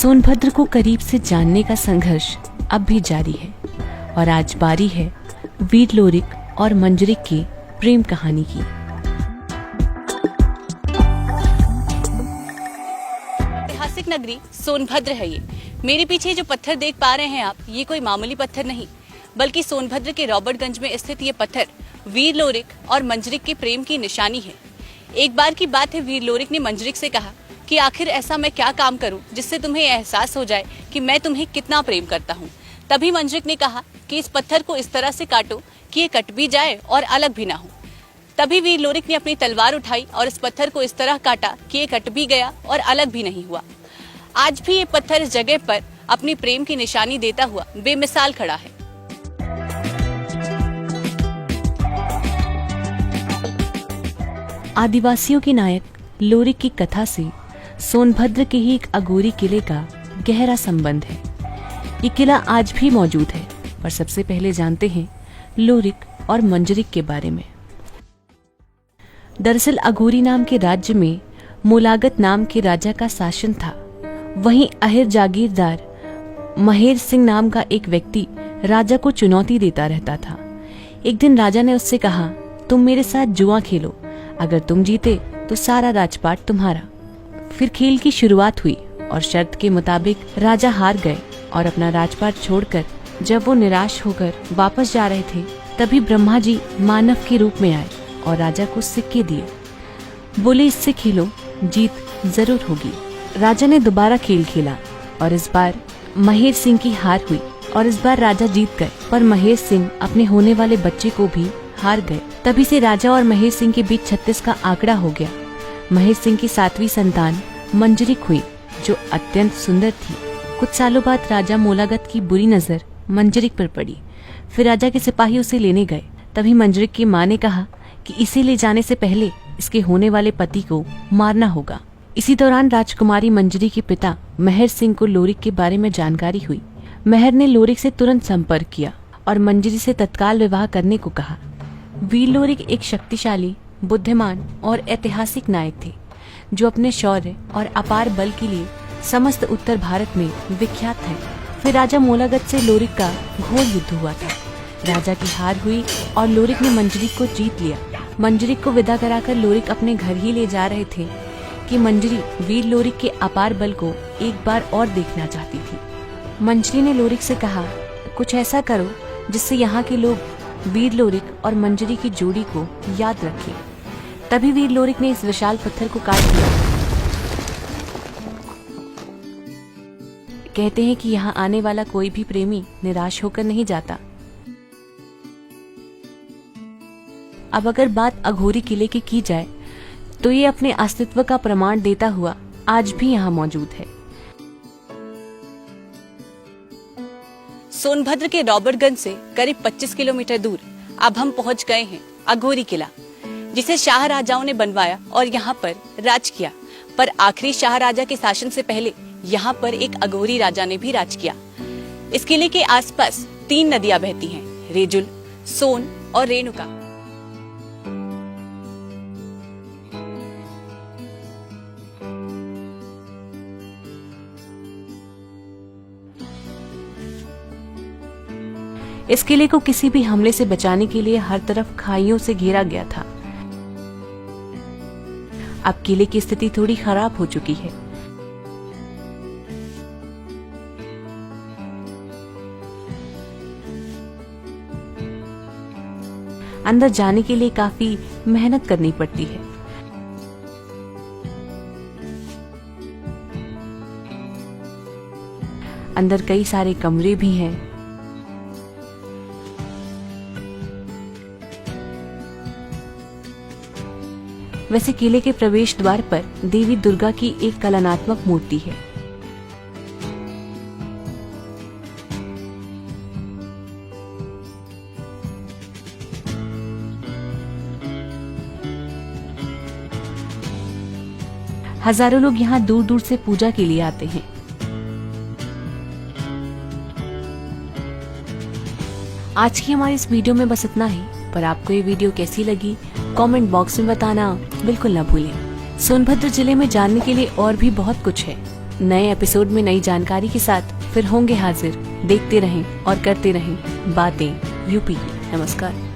सोनभद्र को करीब से जानने का संघर्ष अब भी जारी है और आज बारी है वीर लोरिक और मंजरी की प्रेम कहानी की। ऐतिहासिक नगरी सोनभद्र है ये। मेरे पीछे जो पत्थर देख पा रहे हैं आप, ये कोई मामूली पत्थर नहीं, बल्कि सोनभद्र के रॉबर्टगंज में स्थित ये पत्थर वीर लोरिक और मंजरी के प्रेम की निशानी है। एक बार की बात है, वीर लोरिक ने मंजरी से कहा कि आखिर ऐसा मैं क्या काम करूं जिससे तुम्हें एहसास हो जाए कि मैं तुम्हें कितना प्रेम करता हूं। तभी मंजरी ने कहा कि इस पत्थर को इस तरह से काटो कि ये कट भी जाए और अलग भी ना हो। तभी वीर लोरिक ने अपनी तलवार उठाई और इस पत्थर को इस तरह काटा कि ये कट भी गया और अलग भी नहीं हुआ। आज भी ये पत्थर इस जगह पर अपनी प्रेम की निशानी देता हुआ बेमिसाल खड़ा है। आदिवासियों के नायक लोरिक की कथा से सोनभद्र के ही एक अघोरी किले का गहरा संबंध है। ये किला आज भी मौजूद है, पर सबसे पहले जानते हैं लोरिक और मंजरी के बारे में। दरअसल अघोरी नाम के राज्य में मोलागत नाम के राजा का शासन था। वहीं अहिर जागीरदार महेर सिंह नाम का एक व्यक्ति राजा को चुनौती देता रहता था। एक दिन राजा ने उससे कहा, तुम मेरे साथ जुआ खेलो, अगर तुम जीते तो सारा राजपाट तुम्हारा। फिर खेल की शुरुआत हुई और शर्त के मुताबिक राजा हार गए और अपना राजपाट छोड़कर जब वो निराश होकर वापस जा रहे थे, तभी ब्रह्मा जी मानव के रूप में आए और राजा को सिक्के दिए। बोले, इससे खेलो, जीत जरूर होगी। राजा ने दोबारा खेल खेला और इस बार महेर सिंह की हार हुई और इस बार राजा जीत गए, पर महेर सिंह अपने होने वाले बच्चे को भी हार गए। तभी से राजा और महेर सिंह के बीच 36 का आंकड़ा हो गया। महेर सिंह की 7वीं संतान मंजरी हुई, जो अत्यंत सुंदर थी। कुछ सालों बाद राजा मोलागत की बुरी नजर मंजरी पर पड़ी। फिर राजा के सिपाही उसे लेने गए। तभी मंजरी की माँ ने कहा कि इसे ले जाने से पहले इसके होने वाले पति को मारना होगा। इसी दौरान राजकुमारी मंजरी के पिता महेर सिंह को लोरिक के बारे में जानकारी हुई। महेर ने लोरिक से तुरंत संपर्क किया और मंजरी से तत्काल विवाह करने को कहा। वीर लोरिक एक शक्तिशाली, बुद्धिमान और ऐतिहासिक नायक थे, जो अपने शौर्य और अपार बल के लिए समस्त उत्तर भारत में विख्यात है। फिर राजा मोलागत से लोरिक का घोर युद्ध हुआ था। राजा की हार हुई और लोरिक ने मंजरी को जीत लिया। मंजरी को विदा कराकर लोरिक अपने घर ही ले जा रहे थे कि मंजरी वीर लोरिक के अपार बल को एक बार और देखना चाहती थी। मंजरी ने लोरिक से कहा, कुछ ऐसा करो जिससे यहाँ के लोग वीर लोरिक और मंजरी की जोड़ी को याद रखें। तभी वीर लोरिक ने इस विशाल पत्थर को काट दिया। कहते हैं कि यहाँ आने वाला कोई भी प्रेमी निराश होकर नहीं जाता। अब अगर बात अघोरी किले की जाए तो ये अपने अस्तित्व का प्रमाण देता हुआ आज भी यहाँ मौजूद है। सोनभद्र के रॉबर्टगंज से करीब 25 किलोमीटर दूर अब हम पहुंच गए हैं अघोरी किला, जिसे शाह राजाओं ने बनवाया और यहाँ पर राज किया। पर आखिरी शाह राजा के शासन से पहले यहाँ पर एक अघोरी राजा ने भी राज किया। इस किले के आसपास 3 नदियां बहती हैं, रेजुल, सोन और रेणुका। इस किले को किसी भी हमले से बचाने के लिए हर तरफ खाइयों से घेरा गया था। अब किले की स्थिति थोड़ी खराब हो चुकी है। अंदर जाने के लिए काफी मेहनत करनी पड़ती है। अंदर कई सारे कमरे भी हैं। वैसे किले के प्रवेश द्वार पर देवी दुर्गा की एक कलात्मक मूर्ति है। हजारों लोग यहाँ दूर दूर से पूजा के लिए आते हैं। आज की हमारी इस वीडियो में बस इतना ही, पर आपको ये वीडियो कैसी लगी कमेंट बॉक्स में बताना बिल्कुल ना भूलें। सोनभद्र जिले में जानने के लिए और भी बहुत कुछ है, नए एपिसोड में नई जानकारी के साथ फिर होंगे हाजिर। देखते रहें और करते रहें बातें यूपी। नमस्कार।